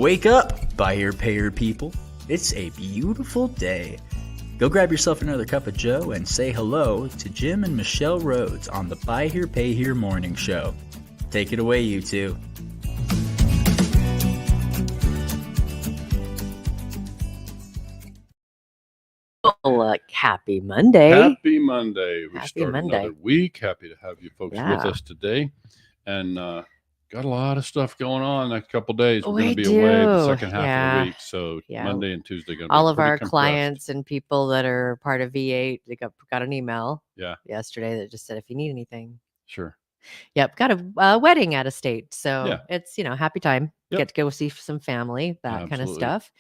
Wake up, buy here, pay here people. It's a beautiful day. Go grab yourself another cup of joe and say hello to Jim and Michelle Rhoads on the Buy Here, Pay Here Morning Show. Take it away, you two. Well, happy Monday. Happy Monday. We Happy start Monday. another week. Happy to have you folks Yeah. with us today. And got a lot of stuff going on next couple days. We're going We to be away the do. second half of Yeah. the week. So Yeah. Monday and Tuesday going to be All of pretty our compressed. clients and people that are part of V8, they got an email yesterday that just said, if you need anything. Sure. Yep. Got a wedding out of state. So Yeah. it's, happy time. Yep. Get to go see some family, that kind of Absolutely. stuff.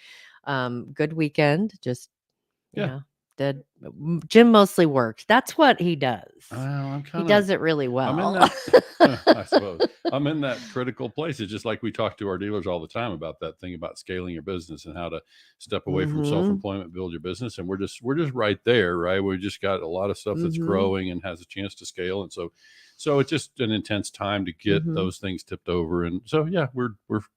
Good weekend. Just, Yeah. Jim mostly worked. That's what he does. He does it really well. I'm in that, I suppose. I'm in that critical place. It's just like we talk to our dealers all the time about that thing about scaling your business and how to step away from self-employment, build your business. And we're just right there, right? We just got a lot of stuff that's growing and has a chance to scale. And so it's just an intense time to get those things tipped over. And so, yeah, we're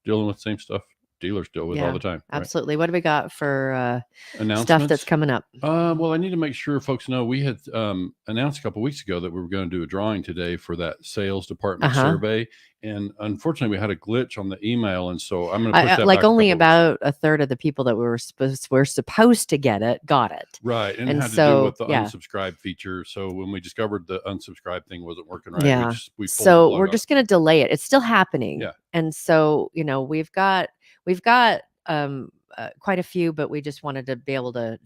dealing with the same stuff dealers deal with all the time. Right? Absolutely. What do we got for announcements? Stuff that's coming up? Well, I need to make sure folks know we had announced a couple weeks ago that we were going to do a drawing today for that sales department survey. And unfortunately, we had a glitch on the email. And so I'm going to push that back only about a third of the people that were supposed to get it got it. Right. And it had to do with the unsubscribe feature. So when we discovered the unsubscribe thing wasn't working right, we pulled we're just going to delay it. It's still happening. Yeah. And so, we've got quite a few, but we just wanted to be able to,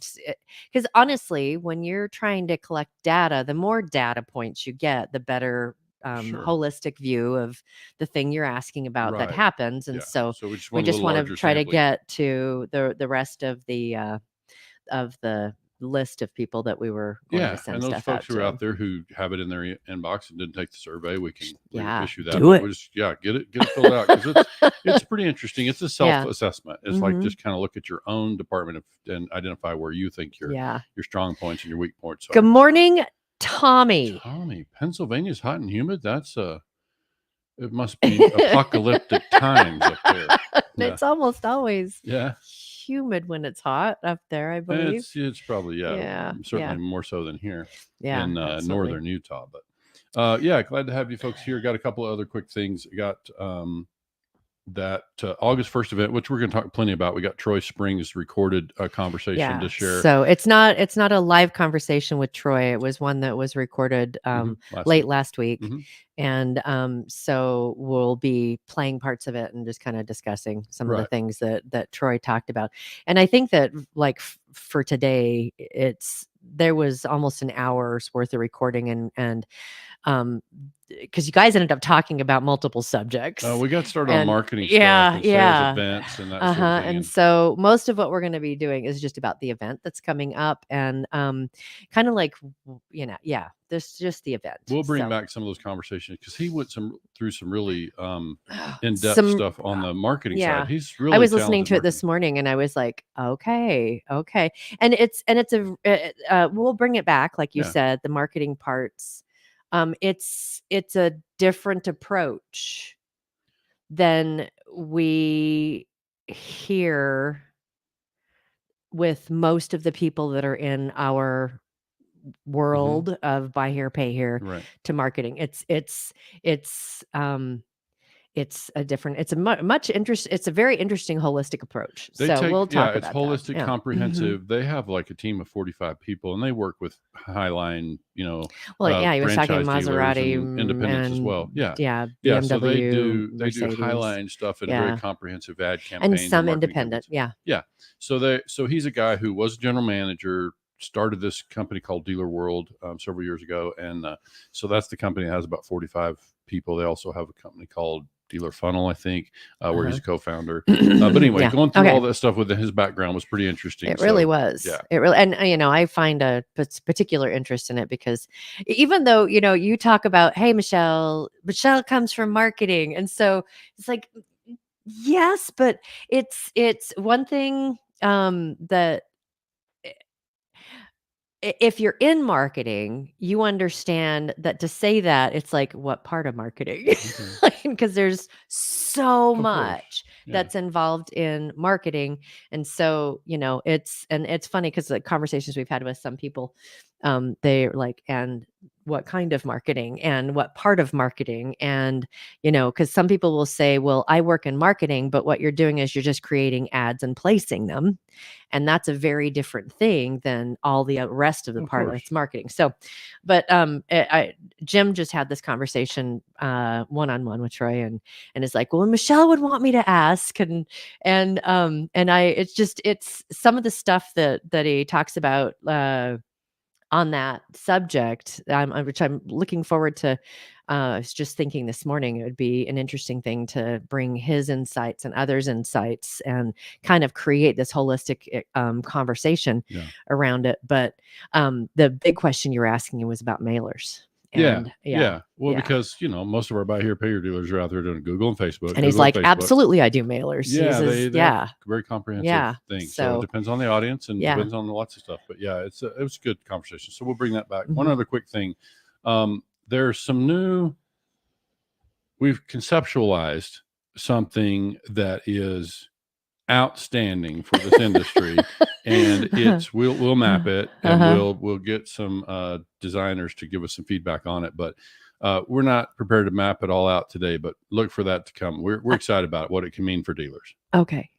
because honestly, when you're trying to collect data, the more data points you get, the better holistic view of the thing you're asking about that happens. And so we just want to try to get to the rest of the list of people that we were going to send and those stuff folks out who are to. out there who have it in their inbox and didn't take the survey, we can issue that. Do it. Get it filled out, because it's pretty interesting. It's a self-assessment. It's like just kind of look at your own department and identify where you think your strong points and your weak points are. Good morning, Tommy. Pennsylvania's hot and humid. It must be apocalyptic times up there. It's almost always humid when it's hot up there, I believe. It's probably certainly more so than here in northern Utah. But glad to have you folks here. Got a couple of other quick things. Got that August 1st event, which we're going to talk plenty about. We got Troy Springs recorded conversation to share. So it's not a live conversation with Troy. It was one that was recorded late last week. And so we'll be playing parts of it and just kind of discussing some of the things that Troy talked about. And I think that for today, there was almost an hour's worth of recording and because you guys ended up talking about multiple subjects. We got started on marketing stuff and sales events and that sort of thing. And so most of what we're going to be doing is just about the event that's coming up and kind of like, this just the event. We'll bring back some of those conversations because he went through some really in-depth stuff on the marketing side. He's really I was listening to it this morning and I was like, okay. And we'll bring it back. Like you said, the marketing parts. It's a different approach than we hear with most of the people that are in our world of buy here, pay here to marketing. It's a different, it's a very interesting holistic approach. We'll talk about it's holistic, that. comprehensive. They have like a team of 45 people and they work with Highline, he was talking Maserati independents as well. BMW, so they do Mercedes. Highline stuff and very comprehensive ad campaigns and some independent. So he's a guy who was a general manager, started this company called Dealer World several years ago. And so that's the company that has about 45 people. They also have a company called Dealer Funnel, I think, where he's a co-founder. But anyway, going through all that stuff with his background was pretty interesting. It really was. Yeah. It really, and I find a particular interest in it because even though, you talk about, hey, Michelle comes from marketing. And so it's like, yes, but it's one thing that if you're in marketing, you understand that to say that, it's like, what part of marketing? Because there's so Of course. much Yeah. that's involved in marketing. And so, it's funny because the conversations we've had with some people, they're like, and what kind of marketing and what part of marketing? And, because some people will say, well, I work in marketing, but what you're doing is you're just creating ads and placing them. And that's a very different thing than all the rest of the Of part course. that's marketing. So, but Jim just had this conversation one-on-one with Troy, and it's like, well, Michelle would want me to ask, and it's some of the stuff that he talks about on that subject, which I'm looking forward to. I was just thinking this morning it would be an interesting thing to bring his insights and others' insights and kind of create this holistic conversation around it. But the big question you were asking was about mailers. And Well, because most of our buy here, pay here dealers are out there doing Google and Facebook. And he's like, absolutely, I do mailers. Yeah, they very comprehensive thing. So it depends on the audience and depends on lots of stuff. But it was a good conversation. So we'll bring that back. One other quick thing. There's some new. We've conceptualized something that is outstanding for this industry, and we'll map it, and we'll get some designers to give us some feedback on it, but we're not prepared to map it all out today, but look for that to come. We're excited about what it can mean for dealers. Okay.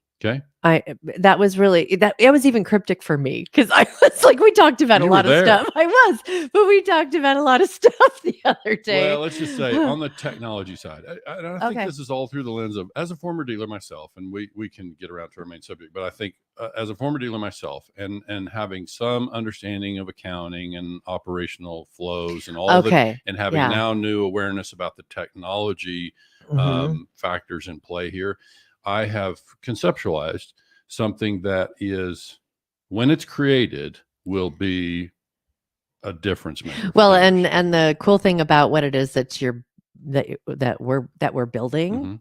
That was really it was even cryptic for me because I was like, we talked about a lot of stuff. I was, but we talked about a lot of stuff the other day. Well, let's just say on the technology side, I think this is all through the lens of, as a former dealer myself, and we can get around to our main subject, but I think as a former dealer myself and having some understanding of accounting and operational flows and all of it, and having now new awareness about the technology factors in play here, I have conceptualized something that is, when it's created, will be a difference maker. Well, and the cool thing about what it is that we're building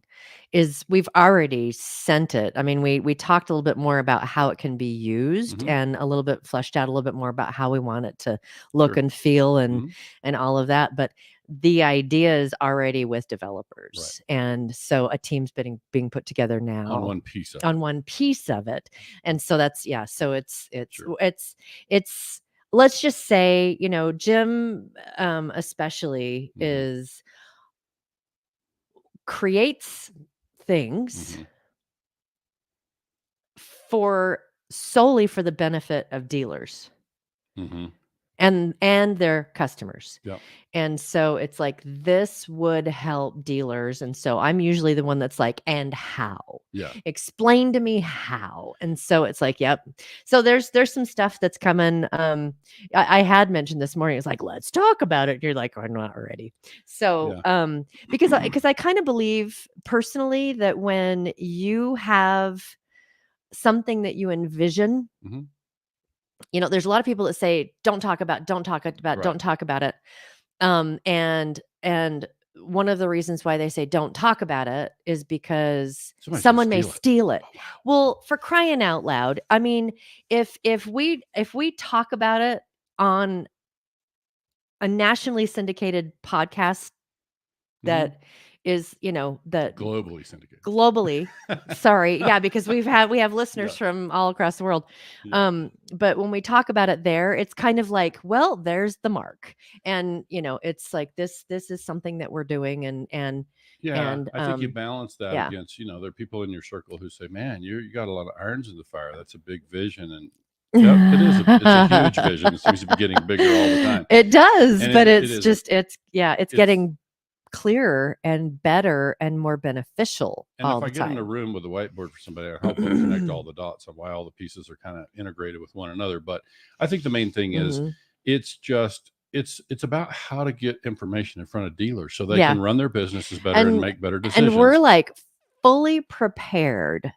is we've already sent it. I mean, we talked a little bit more about how it can be used and a little bit fleshed out a little bit more about how we want it to look and feel and all of that. But the idea is already with developers. And so a team's being put together now on one piece of it. And so that's, so it's let's just say, Jim, especially creates things solely for the benefit of dealers and their customers. And so it's like, this would help dealers. And so I'm usually the one that's like, and how? Explain to me how. And so it's like, So there's some stuff that's coming. I had mentioned this morning, it's like, let's talk about it. You're like, I'm not ready. So because I kind of believe personally that when you have something that you envision, there's a lot of people that say, don't talk about it. And one of the reasons why they say don't talk about it is because someone may steal it. Well, for crying out loud. I mean, if we talk about it on a nationally syndicated podcast that is, that globally syndicated. Sorry. Because we have listeners from all across the world. But when we talk about it there, it's kind of like, well, there's the mark. And, it's like, this is something that we're doing. And I think you balance that against, there are people in your circle who say, man, you got a lot of irons in the fire. That's a big vision. And it is. It's a huge vision. It seems to be getting bigger all the time. It does, and but it's getting clearer and better and more beneficial. And if I get in a room with a whiteboard for somebody, I hope to connect all the dots on why all the pieces are kind of integrated with one another. But I think the main thing is it's about how to get information in front of dealers so they can run their businesses better and make better decisions. And we're like fully prepared.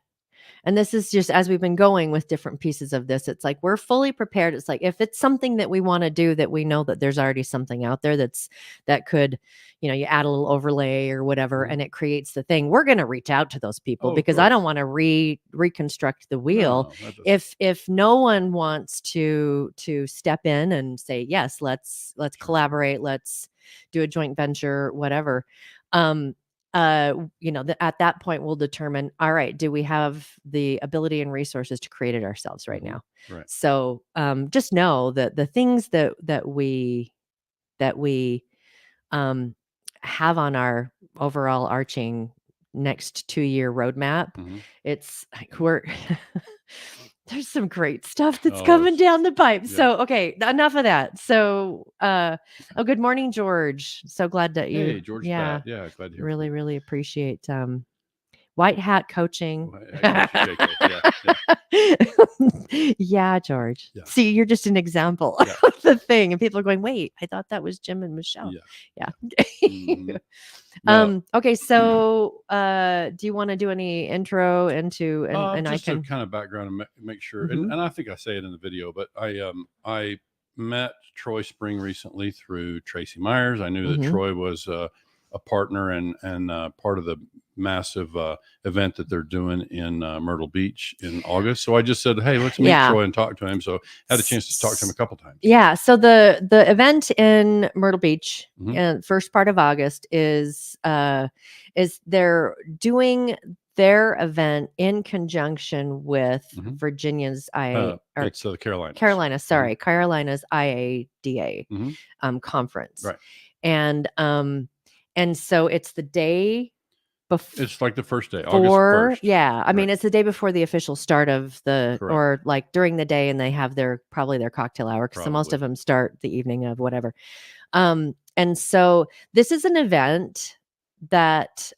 And this is just as we've been going with different pieces of this, it's like we're fully prepared. It's like if it's something that we want to do that we know that there's already something out there that could, you add a little overlay or whatever, and it creates the thing. We're going to reach out to those people because I don't want to reconstruct the wheel. No, If no one wants to step in and say, yes, let's collaborate, let's do a joint venture, whatever. At that point we'll determine, all right, do we have the ability and resources to create it ourselves right now? Right. So just know that the things that we have on our overall arching next 2-year roadmap, it's like there's some great stuff that's coming down the pipe. Yeah. So, okay, enough of that. So, good morning, George. So glad that you. Hey, George. Yeah, glad to hear. Really, really appreciate white hat coaching. Yeah, George. Yeah. See, you're just an example of the thing, and people are going, "Wait, I thought that was Jim and Michelle." Yeah. Okay, so do you want to do any intro into and just a kind of background and make sure, and I think I say it in the video, but I met Troy Spring recently through Tracy Myers. I knew that Troy was a partner and part of the massive event that they're doing in Myrtle Beach in August. So I just said, hey, let's meet Troy and talk to him. So I had a chance to talk to him a couple times. Yeah. So the event in Myrtle Beach in first part of August is they're doing their event in conjunction with Virginia's it's the Carolinas. Carolina's IADA conference. Right. And so it's the day before. It's like the first day, August 1st. Yeah. I mean, it's the day before the official start of or like during the day, and they have probably their cocktail hour because most of them start the evening of whatever. And so this is an event that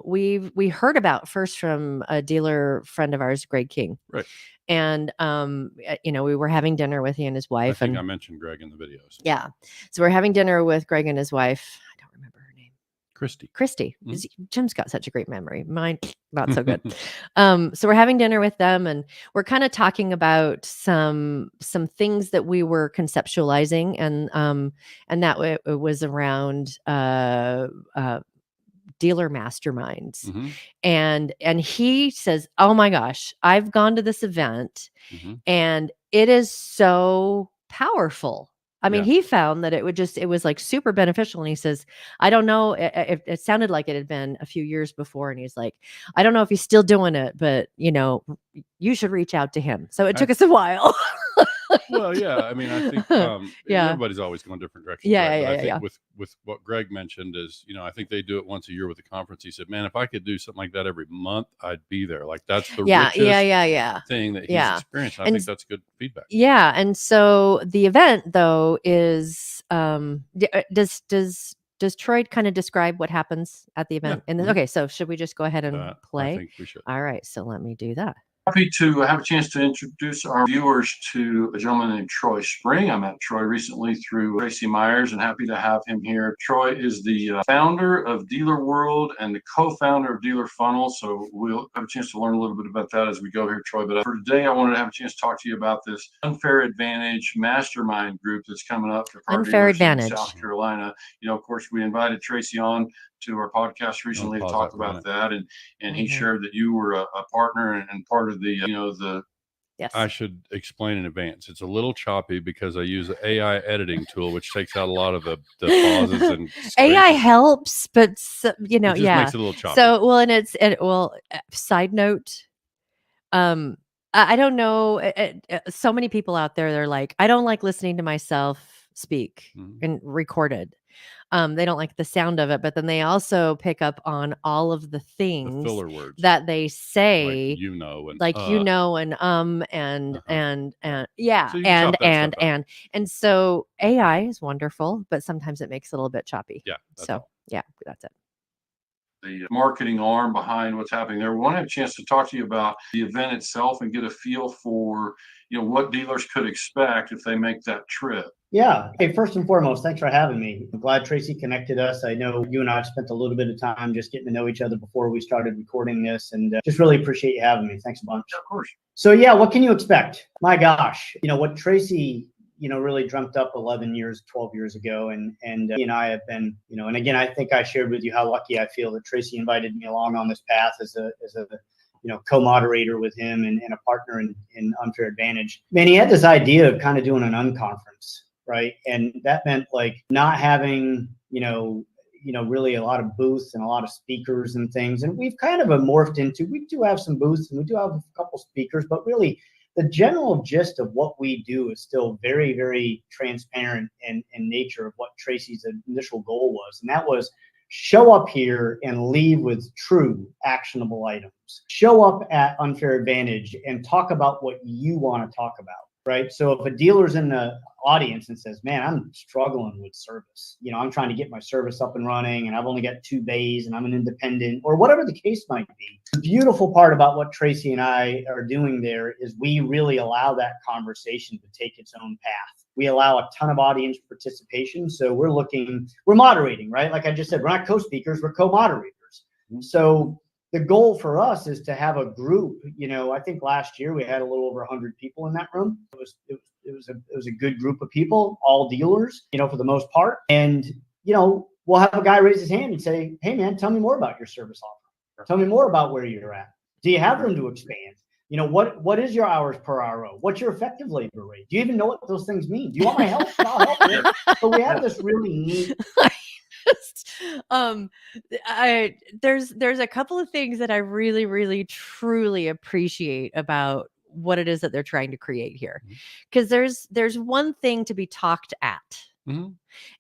we heard about first from a dealer friend of ours, Greg King. Right. And we were having dinner with he and his wife. I think I mentioned Greg in the videos. Yeah. So we're having dinner with Greg and his wife. I don't remember her name. Christy. Jim's got such a great memory. Mine, not so good. So we're having dinner with them, and we're kind of talking about some things that we were conceptualizing, and that it was around dealer masterminds. And he says, oh my gosh, I've gone to this event and it is so powerful. I mean, he found that it was like super beneficial. And he says, I don't know, it sounded like it had been a few years before. And he's like, I don't know if he's still doing it, but you should reach out to him. So it took us a while. Well, yeah. I mean, I think everybody's always going different directions. Yeah. I think with what Greg mentioned is, I think they do it once a year with the conference. He said, man, if I could do something like that every month, I'd be there. Like that's the richest thing that he's experienced. I think that's good feedback. Yeah. And so the event though is does Troy kind of describe what happens at the event? And then, okay, so should we just go ahead and play? I think we should. All right. So let me do that. Happy to have a chance to introduce our viewers to a gentleman named Troy Spring. I met Troy recently through Tracy Myers and happy to have him here. Troy is the founder of Dealer World and the co-founder of Dealer Funnel. So we'll have a chance to learn a little bit about that as we go here, Troy. But for today, I wanted to have a chance to talk to you about this Unfair Advantage Mastermind group that's coming up for Unfair Advantage in South Carolina. Of course, we invited Tracy on to our podcast recently to talk about that, and he shared that you were a partner and part of the Yes. I should explain in advance. It's a little choppy because I use an AI editing tool, which takes out a lot of the pauses and AI helps, but it just makes it a little choppy. So side note, I don't know. So many people out there, they're like, I don't like listening to myself speak and recorded. They don't like the sound of it, but then they also pick up on all of the things, the filler words that they say, like, and so AI is wonderful, but sometimes it makes it a little bit choppy. That's it. The marketing arm behind what's happening there. We want to have a chance to talk to you about the event itself and get a feel for what dealers could expect if they make that trip. Yeah. Hey, first and foremost, thanks for having me. I'm glad Tracy connected us. I know you and I have spent a little bit of time just getting to know each other before we started recording this, and just really appreciate you having me. Thanks a bunch. Of course. So yeah, what can you expect? My gosh, what Tracy, really dreamt up 11 years, 12 years ago. And he and I have been, and again, I think I shared with you how lucky I feel that Tracy invited me along on this path as a co-moderator with him and a partner in Unfair Advantage. Man, he had this idea of kind of doing an unconference, right? And that meant like not having, really a lot of booths and a lot of speakers and things. And we've kind of morphed into, we do have some booths and we do have a couple speakers, but really the general gist of what we do is still very, very transparent in nature of what Tracy's initial goal was. And that was show up here and leave with true actionable items. Show up at Unfair Advantage and talk about what you want to talk about, right? So if a dealer's in the audience and says, man, I'm struggling with service, I'm trying to get my service up and running and I've only got 2 bays and I'm an independent, or whatever the case might be. The beautiful part about what Tracy and I are doing there is we really allow that conversation to take its own path. We allow a ton of audience participation. So we're moderating, right? Like I just said, we're not co-speakers, we're co-moderators. So the goal for us is to have a group. I think last year we had a little over 100 people in that room. It was a good group of people, all dealers, for the most part. And, we'll have a guy raise his hand and say, hey man, tell me more about your service offer. Tell me more about where you're at. Do you have room to expand? What is your hours per RO? What's your effective labor rate? Do you even know what those things mean? Do you want my help? I'll help you. But we have this really neat. There's a couple of things that I really, really, truly appreciate about what it is that they're trying to create here. Because there's one thing to be talked at. Mm-hmm.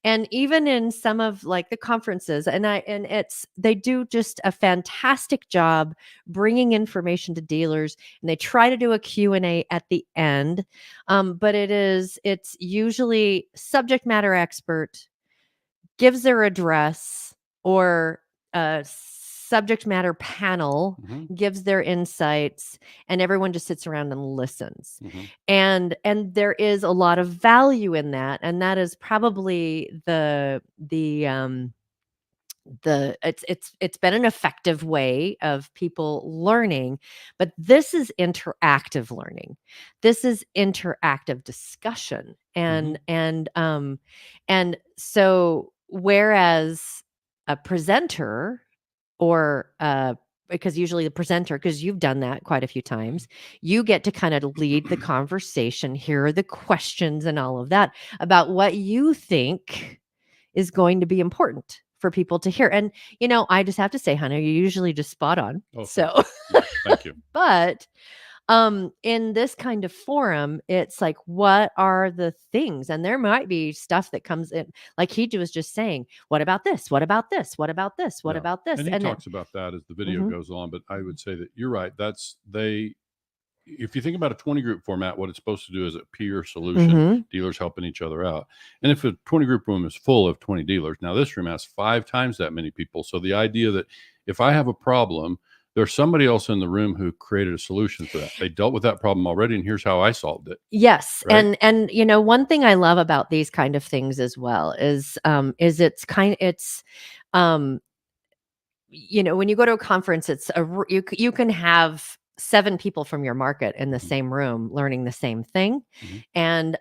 And even in some of like the conferences, they do just a fantastic job bringing information to dealers, and they try to do a Q&A at the end. But it's usually subject matter expert gives their address, or a subject matter panel gives their insights, and everyone just sits around and listens. And there is a lot of value in that, and that is probably it's been an effective way of people learning. But this is interactive learning. This is interactive discussion. And so whereas a presenter, or because usually the presenter, because you've done that quite a few times, you get to kind of lead the conversation. Here are the questions and all of that about what you think is going to be important for people to hear. And, I just have to say, Hunter, you're usually just spot on. Oh, so thank you. But in this kind of forum, it's like, what are the things? And there might be stuff that comes in, like he was just saying, what about this? What about this? What about this? What about this? And he talks about that as the video goes on. But I would say that you're right. If you think about a 20 group format, what it's supposed to do is a peer solution, dealers helping each other out. And if a 20 group room is full of 20 dealers, now this room has 5 times that many people. So the idea that if I have a problem, there's somebody else in the room who created a solution for that. They dealt with that problem already, and here's how I solved it. Yes. Right? And one thing I love about these kind of things as well is when you go to a conference, you can have 7 people from your market in the same room learning the same thing. And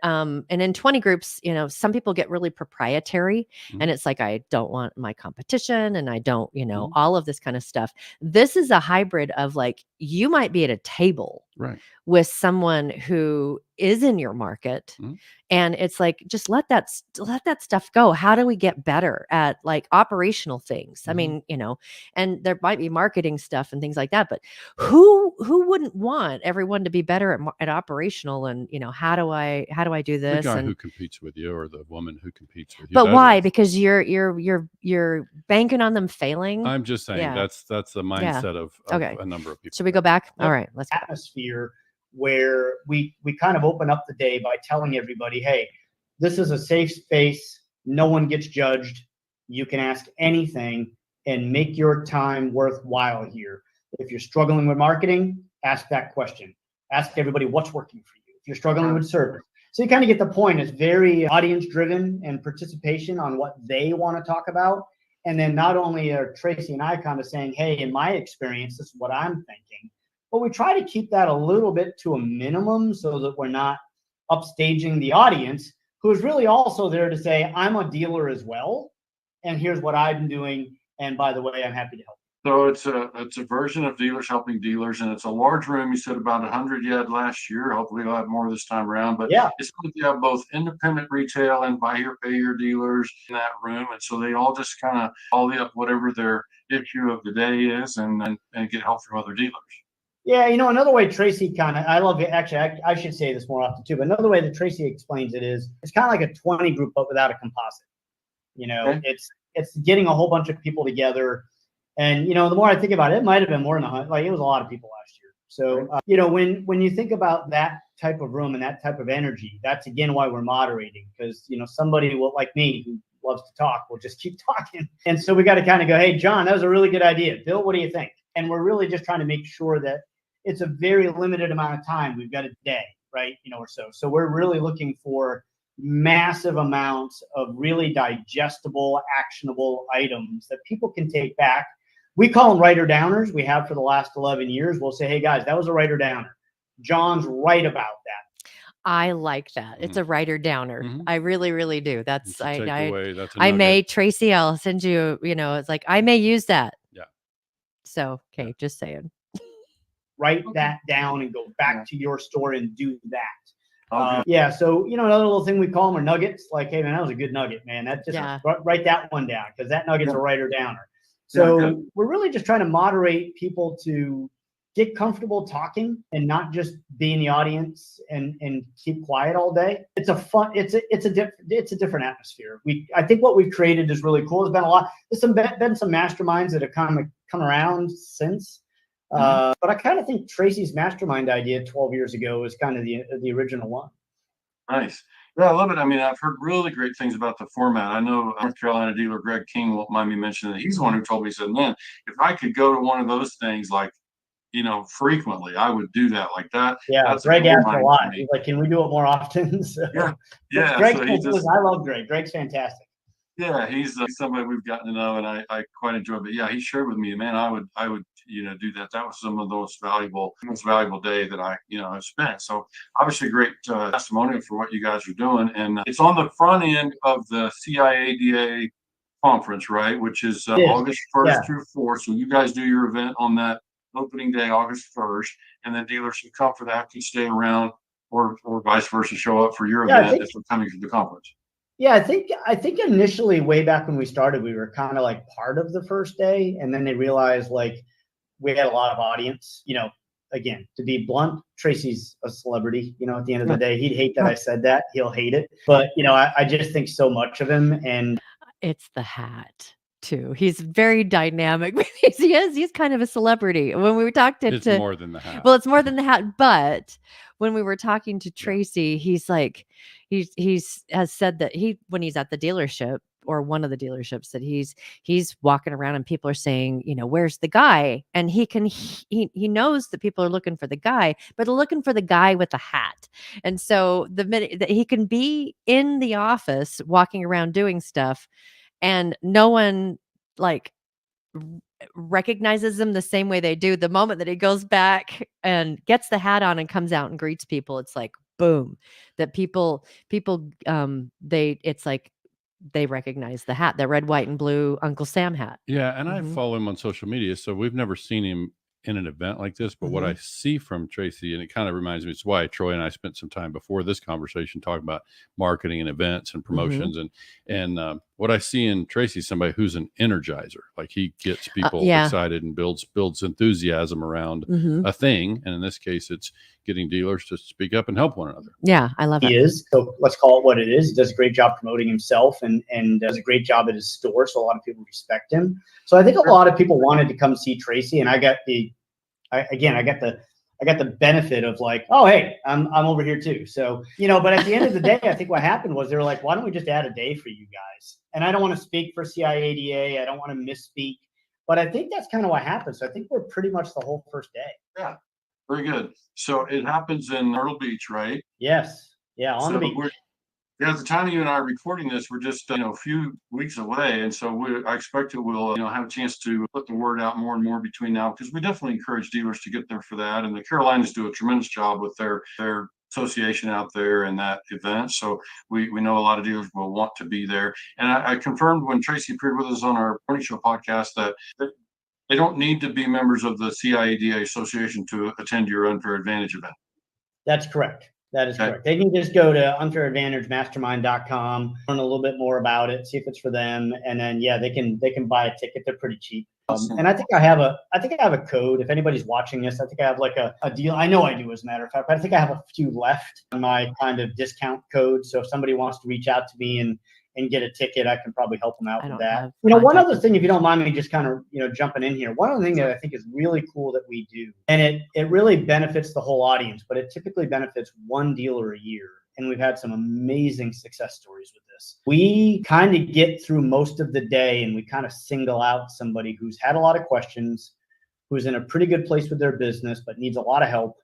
in 20 groups, some people get really proprietary, and it's like, I don't want my competition, and I don't, all of this kind of stuff. This is a hybrid of like, you might be at a table with someone who is in your market, and it's like, just let that stuff go. How do we get better at like operational things? I mean, and there might be marketing stuff and things like that, but who wouldn't want everyone to be better at operational? And how do I do this? The guy and who competes with you, or the woman who competes with you. But why? Because you're banking on them failing. I'm just saying that's the mindset of a number of people. Should we go back? All right, let's go. Atmosphere where we kind of open up the day by telling everybody, hey, this is a safe space. No one gets judged. You can ask anything and make your time worthwhile here. If you're struggling with marketing, ask that question. Ask everybody what's working for you. If you're struggling with service, So you kind of get the point. It's very audience driven and participation on what they want to talk about. And then not only are Tracy and I kind of saying, hey, in my experience, this is what I'm thinking, but we try to keep that a little bit to a minimum so that we're not upstaging the audience, who is really also there to say, I'm a dealer as well, and here's what I'm doing. And by the way, I'm happy to help. So it's a version of dealers helping dealers, and it's a large room. You said about 100 you had last year. Hopefully we'll have more this time around. But yeah, it's like you have both independent retail and buy here, pay here dealers in that room, and so they all just kind of volley up whatever their issue of the day is, and get help from other dealers. Yeah, another way Tracy I love it. Actually, I should say this more often too, but another way that Tracy explains it is it's kind of like a 20 group, but without a composite. Okay. It's getting a whole bunch of people together. And, the more I think about it, it might've been more than 100, like it was a lot of people last year. So, when you think about that type of room and that type of energy, that's again why we're moderating, because, somebody like me who loves to talk will just keep talking. And so we got to kind of go, hey, John, that was a really good idea. Bill, what do you think? And we're really just trying to make sure that it's a very limited amount of time. We've got a day, right? Or so. So we're really looking for massive amounts of really digestible, actionable items that people can take back. We call them writer downers. We have for the last 11 years. We'll say, hey guys, that was a writer downer. John's right about that. I like that. It's a writer downer. I really, really do. That's Tracy, I'll send you, it's like, I may use that. Yeah. So, okay. Just saying. Write that down and go back to your store and do that. Yeah. So, another little thing we call them are nuggets. Like, hey man, that was a good nugget, man. That just write that one down, because that nugget's a writer downer. So we're really just trying to moderate people to get comfortable talking and not just be in the audience and keep quiet all day. It's a fun, it's a different atmosphere. I think what we've created is really cool. There's been some masterminds that have come around since. But I kind of think Tracy's mastermind idea 12 years ago was kind of the original one. Nice. Yeah, I love it. I mean, I've heard really great things about the format. I know North Carolina dealer Greg King won't mind me mentioning that. He's the one who told me, he said, man, if I could go to one of those things like, frequently, I would do that like that. Yeah, Greg asked a lot. He's like, can we do it more often? So, yeah. Greg, so I love Greg. Greg's fantastic. Yeah, he's somebody we've gotten to know, and I quite enjoy. But yeah, he shared with me, man, I would do that. That was some of the most valuable day that I have spent. So obviously, great testimonial for what you guys are doing, and it's on the front end of the CIADA conference, right? Which is August 1st through 4th. So you guys do your event on that opening day, August 1st, and then dealers who come for that can stay around, or vice versa, show up for your event if they're coming to the conference. Yeah, I think initially, way back when we started, we were kind of like part of the first day, and then they realized like we had a lot of audience. Again, to be blunt, Tracy's a celebrity. At the end of the day, he'd hate that I said that. He'll hate it, but I just think so much of him, and it's the hat too. He's very dynamic. He's kind of a celebrity. When we talked to, it's more than the hat. Well, it's more than the hat, but when we were talking to Tracy, he's like, he's has said that when he's at the dealership, or one of the dealerships, that he's walking around and people are saying, where's the guy? And he knows that people are looking for the guy, but they're looking for the guy with the hat. And so the minute that he can be in the office walking around doing stuff, and no one recognizes him the same way they do, the moment that he goes back and gets the hat on and comes out and greets people, it's like boom, that people it's like they recognize the hat, the red, white, and blue Uncle Sam hat. Yeah, and I follow him on social media, so we've never seen him in an event like this, but what I see from Tracy, and it kind of reminds me, it's why Troy and I spent some time before this conversation talking about marketing and events and promotions, and what I see in Tracy is somebody who's an energizer. Like, he gets people excited and builds enthusiasm around a thing, and in this case, it's getting dealers to speak up and help one another. Yeah, I love it. He is. So let's call it what it is. He does a great job promoting himself and does a great job at his store. So a lot of people respect him. So I think a lot of people wanted to come see Tracy, and I got the benefit of like, oh, hey, I'm over here too. So, but at the end of the day, I think what happened was they were like, why don't we just add a day for you guys? And I don't want to speak for CIADA. I don't want to misspeak, but I think that's kind of what happened. So I think we're pretty much the whole first day. Yeah. Very good. So it happens in Myrtle Beach, right? Yes. Yeah, on the beach. Yeah, at the time you and I are recording this, we're just a few weeks away, and so I expect it will have a chance to put the word out more and more between now, because we definitely encourage dealers to get there for that, and the Carolinas do a tremendous job with their association out there and that event. So we know a lot of dealers will want to be there, and I confirmed when Tracy appeared with us on our Morning Show podcast that they don't need to be members of the CIADA Association to attend your Unfair Advantage event. That's correct. That is correct. They can just go to unfairadvantagemastermind.com, learn a little bit more about it, see if it's for them, and then they can buy a ticket. They're pretty cheap. And I think I have a code. If anybody's watching this, I think I have like a deal. I know I do, as a matter of fact, but I think I have a few left on my kind of discount code. So if somebody wants to reach out to me and get a ticket, I can probably help them out with that. One other thing, if you don't mind me just kind of, jumping in here, one other thing that I think is really cool that we do, and it really benefits the whole audience, but it typically benefits one dealer a year. And we've had some amazing success stories with this. We kind of get through most of the day and we kind of single out somebody who's had a lot of questions, who's in a pretty good place with their business, but needs a lot of help.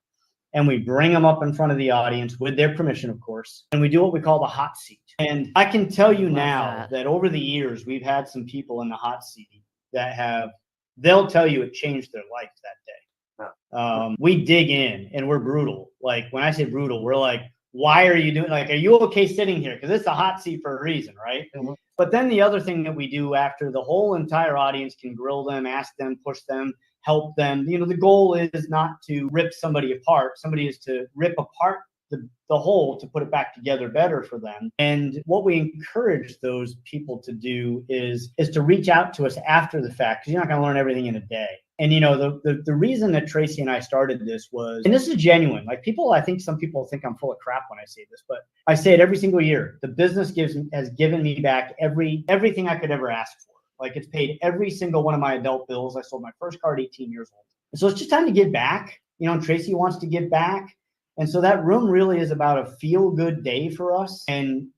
And we bring them up in front of the audience with their permission, of course. And we do what we call the hot seat. And I can tell you now that over the years, we've had some people in the hot seat that they'll tell you it changed their life that day. We dig in and we're brutal. Like when I say brutal, we're like, why are you doing, like, are you okay sitting here? Because it's a hot seat for a reason, right? Mm-hmm. But then the other thing that we do after the whole entire audience can grill them, ask them, push them, help them. The goal is not to rip somebody apart. Somebody is to rip apart the whole to put it back together better for them. And what we encourage those people to do is to reach out to us after the fact, because you're not going to learn everything in a day. And the reason that Tracy and I started this was, and this is genuine, like I think some people think I'm full of crap when I say this, but I say it every single year. The business has given me back everything I could ever ask for. Like it's paid every single one of my adult bills. I sold my first car at 18 years old. And so it's just time to give back. Tracy wants to give back. And so that room really is about a feel good day for us. And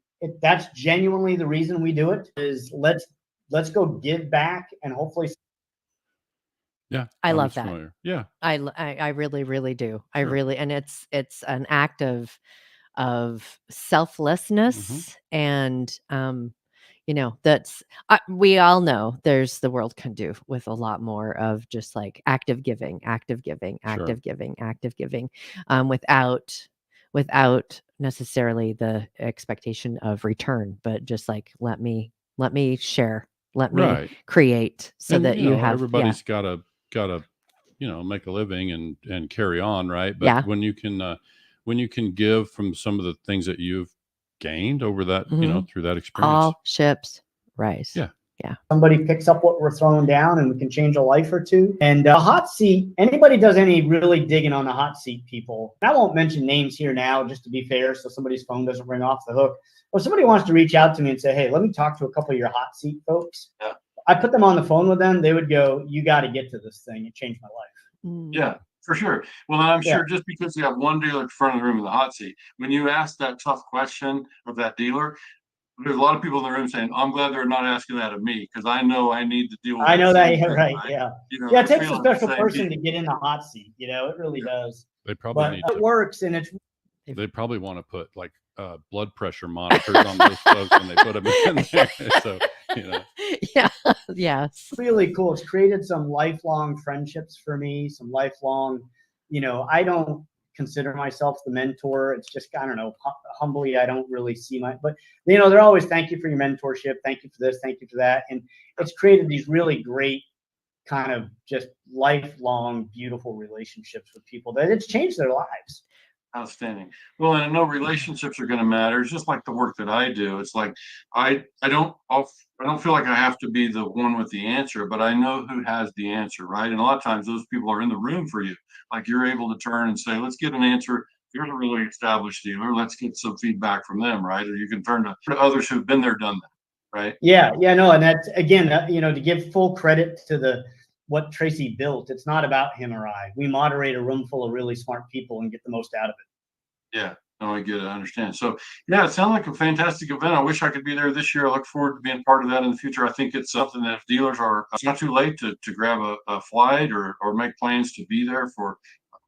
that's genuinely the reason we do it, is let's go give back and hopefully. Yeah. I love that. Familiar. Yeah. I really, really do. Sure. I really, and it's an act of selflessness. And, that's, we all know the world can do with a lot more of just like active giving, without necessarily the expectation of return, but just like, let me share, let me create so that you have, everybody's gotta make a living and carry on, right? But when you can give from some of the things that you've gained over that, through that experience, all ships rise. Yeah. Somebody picks up what we're throwing down and we can change a life or two. And a hot seat, anybody does any really digging on the hot seat, people, and I won't mention names here now, just to be fair, so somebody's phone doesn't ring off the hook. Or somebody wants to reach out to me and say, hey, let me talk to a couple of your hot seat folks. Yeah. I put them on the phone with them. They would go, you got to get to this thing. It changed my life. Yeah, for sure. Well, I'm sure just because you have one dealer in front of the room in the hot seat, when you ask that tough question of that dealer, there's a lot of people in the room saying, I'm glad they're not asking that of me, because I know I need to deal with it. I know that, right? Yeah. It takes a special person to get in the hot seat. It really does. They probably it works, and they probably want to put like blood pressure monitors on those folks when they put them in there. So, Yes. Really cool. It's created some lifelong friendships for me, some lifelong, I don't consider myself the mentor. It's just, I don't know, humbly, I don't really see but they're always, thank you for your mentorship. Thank you for this. Thank you for that. And it's created these really great kind of just lifelong, beautiful relationships with people that it's changed their lives. Outstanding. Well, and I know relationships are going to matter. It's just like the work that I do. It's like I don't feel like I have to be the one with the answer, but I know who has the answer, right? And a lot of times those people are in the room for you. Like you're able to turn and say, let's get an answer. You're a really established dealer. Let's get some feedback from them, right? Or you can turn to others who've been there, done that, right? Yeah, no, and that's again, to give full credit to what Tracy built. It's not about him or I. We moderate a room full of really smart people and get the most out of it. Yeah, no, I get it. I understand. So yeah, it sounds like a fantastic event. I wish I could be there this year. I look forward to being part of that in the future. I think it's something that if dealers it's not too late to grab a flight or make plans to be there for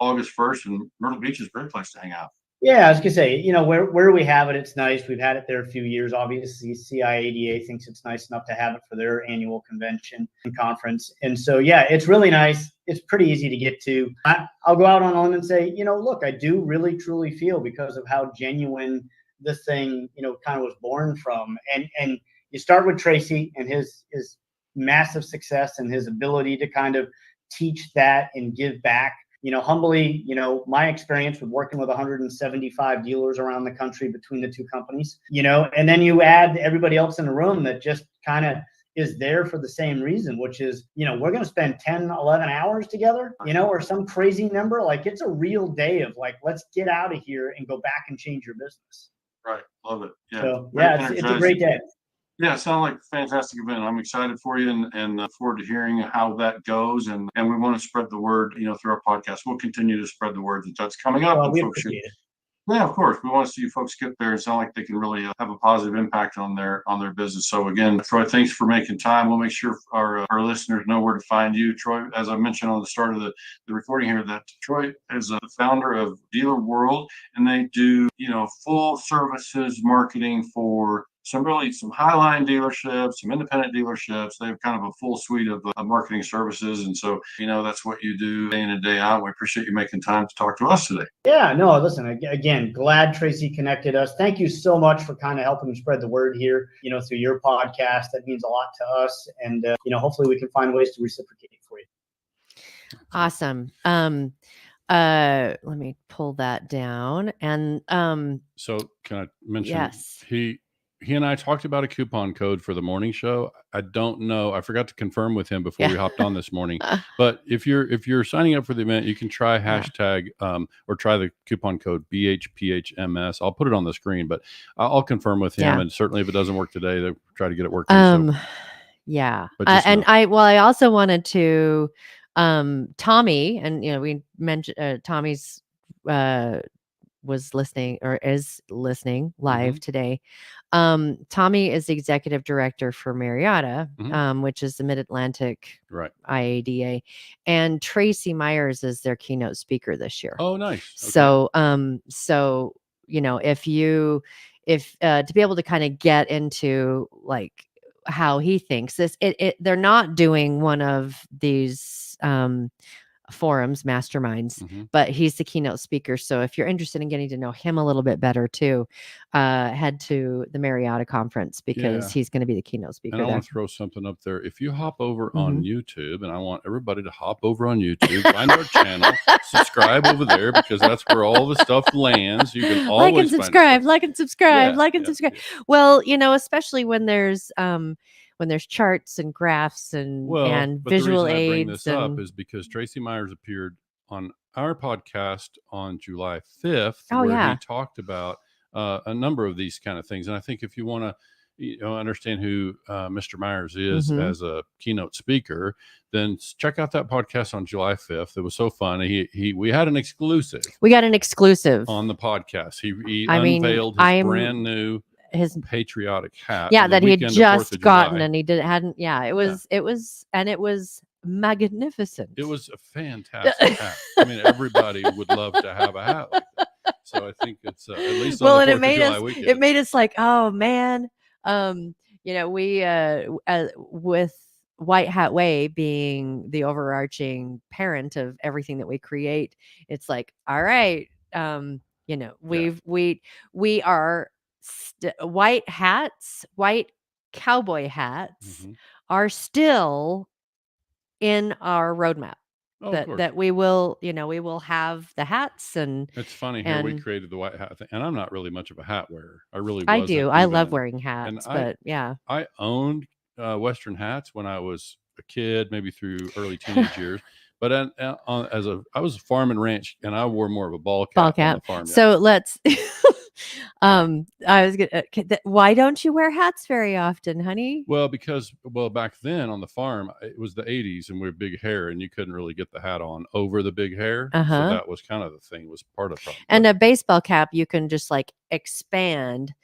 August 1st. And Myrtle Beach is a great place to hang out. Yeah, I was gonna say, where we have it, it's nice. We've had it there a few years. Obviously, CIADA thinks it's nice enough to have it for their annual convention and conference. And so, yeah, it's really nice. It's pretty easy to get to. I'll go out on a limb and say, look, I do really truly feel, because of how genuine this thing, kind of was born from. And you start with Tracy and his massive success and his ability to kind of teach that and give back. Humbly, my experience with working with 175 dealers around the country between the two companies, and then you add everybody else in the room that just kind of is there for the same reason, which is, we're going to spend 10, 11 hours together, or some crazy number. Like, it's a real day of like, let's get out of here and go back and change your business. Right. Love it. Yeah. So, yeah, it's a great day. Yeah, it sounds like a fantastic event. I'm excited for you and look forward to hearing how that goes. And we want to spread the word, through our podcast. We'll continue to spread the word that that's coming up. Well, And we folks should, appreciate it. yeah, of course. We want to see you folks get there and sound like they can really have a positive impact on their business. So again, Troy, thanks for making time. We'll make sure our listeners know where to find you. Troy, as I mentioned on the start of the recording here, that Troy is the founder of Dealer World, and they do, full services marketing for some highline dealerships, some independent dealerships. They have kind of a full suite of marketing services. And so, that's what you do day in and day out. We appreciate you making time to talk to us today. Yeah, no, listen, again, glad Tracy connected us. Thank you so much for kind of helping spread the word here, through your podcast. That means a lot to us. And, hopefully we can find ways to reciprocate for you. Awesome. Let me pull that down. And So can I mention? yes. He and I talked about a coupon code for the morning show. I don't know. I forgot to confirm with him before we hopped on this morning. But if you're signing up for the event, you can try hashtag or try the coupon code BHPHMS. I'll put it on the screen, but I'll confirm with him. And certainly if it doesn't work today, they'll try to get it working. Yeah. And I also wanted to Tommy, and we mentioned Tommy's was listening or is listening live today. Tommy is the executive director for Marietta, which is the Mid-Atlantic IADA, and Tracy Myers is their keynote speaker this year. Oh, nice. Okay. So if to be able to kind of get into like how he thinks this, they're not doing one of these forums, masterminds, but he's the keynote speaker. So if you're interested in getting to know him a little bit better too, head to the Marietta conference because he's going to be the keynote speaker. And I want to throw something up there. If you hop over on YouTube, and I want everybody to hop over on YouTube, find our channel, subscribe over there because that's where all the stuff lands. You can always like and subscribe. Well, especially when there's charts and graphs and visual aids. I bring this up is because Tracy Myers appeared on our podcast on July 5th, where he talked about a number of these kind of things. And I think if you want to understand who Mr. Myers is as a keynote speaker, then check out that podcast on July 5th. It was so fun. We had an exclusive. We got an exclusive on the podcast. He unveiled his brand new patriotic hat. Yeah, that he had just gotten and it was magnificent. It was a fantastic hat. I mean, everybody would love to have a hat like that. So I think it's at least on the 4th of July weekend. It made us like, oh man, we with White Hat Way being the overarching parent of everything that we create, it's like, all right, we are white cowboy hats are still in our roadmap. That we will have the hats. And it's funny here we created the white hat thing, and I'm not really much of a hat wearer. I do. I love wearing hats, but I owned Western hats when I was a kid, maybe through early teenage years. But I was a farm and ranch, and I wore more of a ball cap on the farm. So let's. I was gonna. Why don't you wear hats very often, honey? Well, because back then on the farm, it was the 80s, and we had big hair, and you couldn't really get the hat on over the big hair. So that was kind of the thing. Was part of it. And a baseball cap, you can just like expand.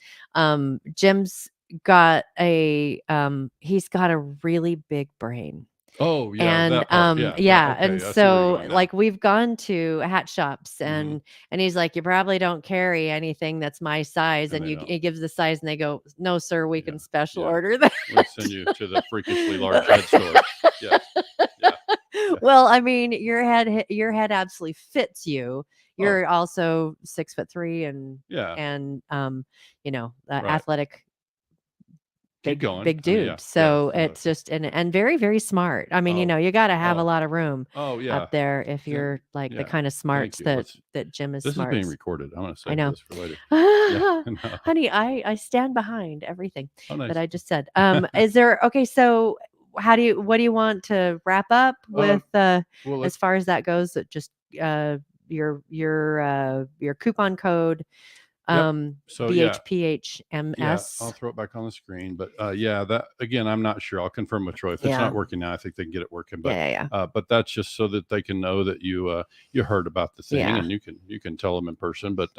Jim's got he's got a really big brain. Oh, yeah, And that part. Yeah, yeah, okay, and I see where you're so going now. like we've gone to hat shops, Mhm. and he's like, you probably don't carry anything that's my size, And and they you don't. he gives the size, and they go, no sir, we Yeah, can special yeah. order that. We send you to the freakishly large head store. Yes. Yeah, yeah. Well, I mean, your head absolutely fits you. Oh, You're also 6'3" yeah, and right. athletic, Keep going. big I mean, yeah, dude. yeah. So No, it's just and very, very smart. I mean, oh, you got to have a oh, lot of room oh, yeah. up there if Th you're like the Yeah. kind of Thank smarts you. that Jim is This is being smarts. recorded. I'm gonna I save know. this for later. Yeah, no. Honey, I stand behind everything Oh, that nice. I just said. Is there okay, so what do you want to wrap up with Well, as far as that goes? That just your coupon code yep. So, yeah. BHPH Yeah, I'll MS. throw it back on the screen. But yeah, that again, I'm not sure. I'll confirm with Troy. If it's Yeah. not working now, I think they can get it working. But Yeah. but that's just so that they can know that you heard about the thing, Yeah. and you can tell them in person. But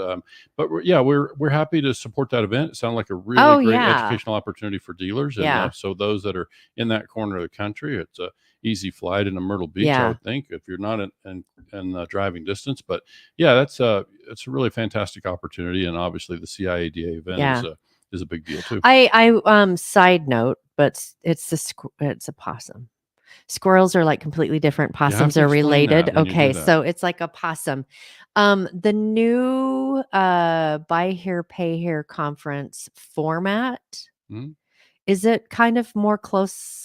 we're happy to support that event. It sounded like a really great educational opportunity for dealers, and Yeah. so those that are in that corner of the country, it's a easy flight into Myrtle Beach. I Yeah. would think if you're not in driving distance. But yeah, it's a really fantastic opportunity, and obviously the CIADA event Yeah. is a big deal too. I side note, but it's a possum. Squirrels are like completely different. You have Possums to are explain that related. when you do Okay, that. so it's like a possum. The new buy here, pay here conference format, Mhm. is it kind of more close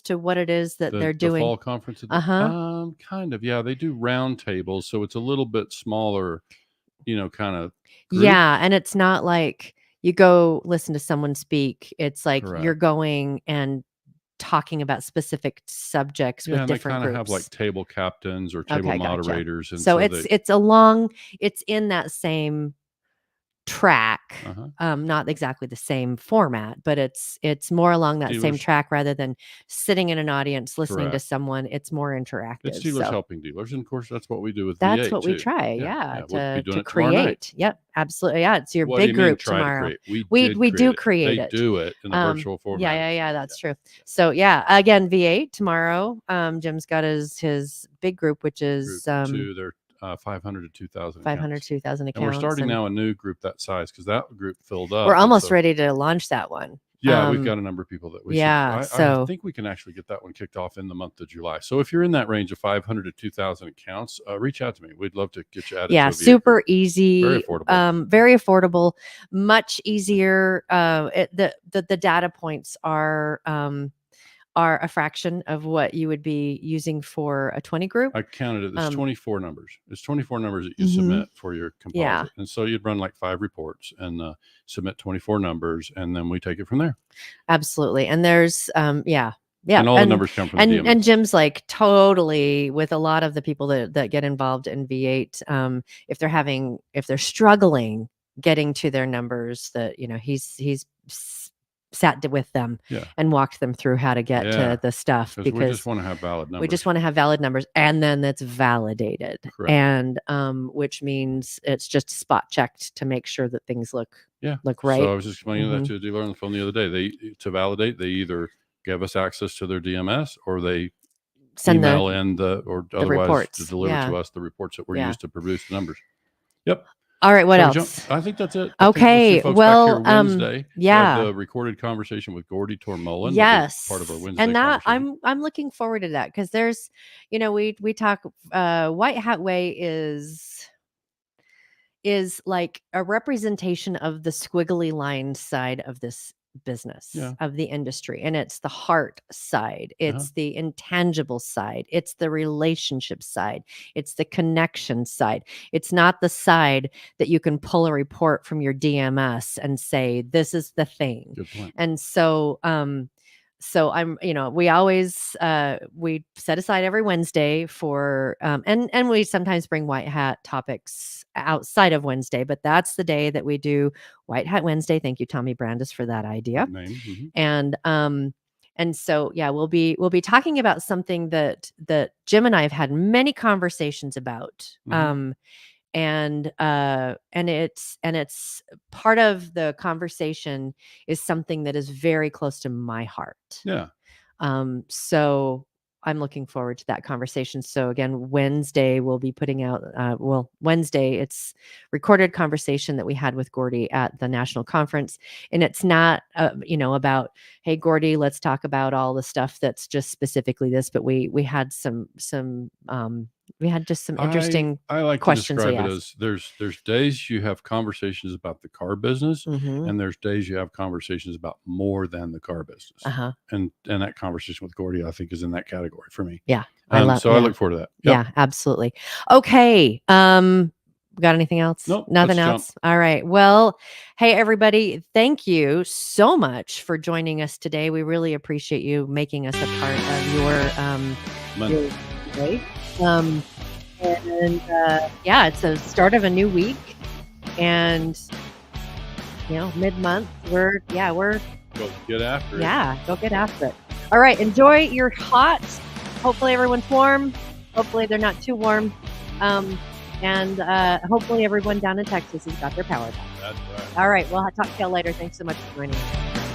to what it is that they're The doing? fall conference, Uh-huh. kind of, yeah. They do round tables, so it's a little bit smaller, kind of group. Yeah, and it's not like you go listen to someone speak. It's like you're Correct. going and talking about specific subjects Yeah, with and they different kind of have like groups. table captains or table Okay, gotcha. moderators, and So so it's they. it's in that same track, Uh-huh. not exactly the same format, but it's more along that same Dealers, track rather than sitting in an audience listening to correct. someone. It's more It's interactive. dealers So helping dealers, and of course that's what we do with that's V8 what we too. try. Yeah, Yeah, yeah. We'll be doing to it tomorrow night. create. Yep, absolutely. Yeah, it's your What do you big mean group try to tomorrow. create? We We did we create do it. create They it. do it in the virtual format. Yeah, that's true. So yeah, again, V8 tomorrow. Jim's got his big group, which is Group 2, they're 500 to 2,000 500, accounts. 2,000 And we're accounts, starting and now a new group that size because that group filled up. we're And almost so, ready to launch that one. yeah, we've got a number of people that we should. Yeah, I so think we can actually get that one kicked off in the month of July. So if you're in that range of 500 to 2,000 accounts, reach out to me. We'd love to get you added to a V8 super group. easy, very affordable, much easier. The data points are a fraction of what you would be using for a 20 group. I counted it. There's 24 numbers. It's 24 numbers that you Mhm. submit for your Yeah. composite. And so you'd run like 5 reports and submit 24 numbers, and then we take it from there. Absolutely. And there's yeah. And all the numbers come from the DMS. And Jim's like totally with a lot of the people that get involved in V8. If they're struggling getting to their numbers, that he's sat with them and walked them through how to get to the stuff, because we just want to have valid numbers. We just want to have valid numbers, and then that's validated. Correct. And which means it's just spot checked to make sure that things look right. So I was just explaining that to a dealer on the phone the other day. To validate, they either give us access to their DMS or they send email in or otherwise reports. to deliver to us the reports that were used to produce the numbers. Yep. All right. What else? I think that's it. Okay. We'll see folks back here Wednesday. We have the recorded conversation with Gordy Tormolen. Yes. Part of our Wednesday and that conversation. I'm looking forward to that, because there's, we talk, White Hat Way is like a representation of the squiggly line side of this business, of the industry, and it's the heart side, it's the intangible side, it's the relationship side, it's the connection side. It's not the side that you can pull a report from your DMS and say this is the thing. Good point. And so so I'm, we always we set aside every Wednesday for and we sometimes bring white hat topics outside of Wednesday, but that's the day that we do White Hat Wednesday. Thank you, Tommy Brandis, for that idea. Mm-hmm. And so we'll be talking about something that Jim and I have had many conversations about. Mm-hmm. And it's part of the conversation is something that is very close to my heart. Yeah. So I'm looking forward to that conversation. So again, Wednesday we'll be putting out, Wednesday, it's recorded conversation that we had with Gordy at the national conference. And it's not, about, hey, Gordy, let's talk about all the stuff that's just specifically this, but we had some interesting I like questions to we describe it asked. as there's days you have conversations about the car business, Mhm. and there's days you have conversations about more than the car business. Uh-huh. And that conversation with Gordy, I think, is in that category for me. Yeah. I look forward to that. Yep. Yeah, absolutely. Okay. Got anything else? Nope, Nothing let's else? All right. Well, hey, everybody, thank you so much for joining us today. We really appreciate you making us a part of your day. It's the start of a new week, and mid-month, we're Go get after it. Yeah, go get after it. All right, enjoy your hot. Hopefully everyone's warm. Hopefully they're not too warm. And hopefully everyone down in Texas has got their power back. That's right. All right, we'll talk to you later. Thanks so much for joining us.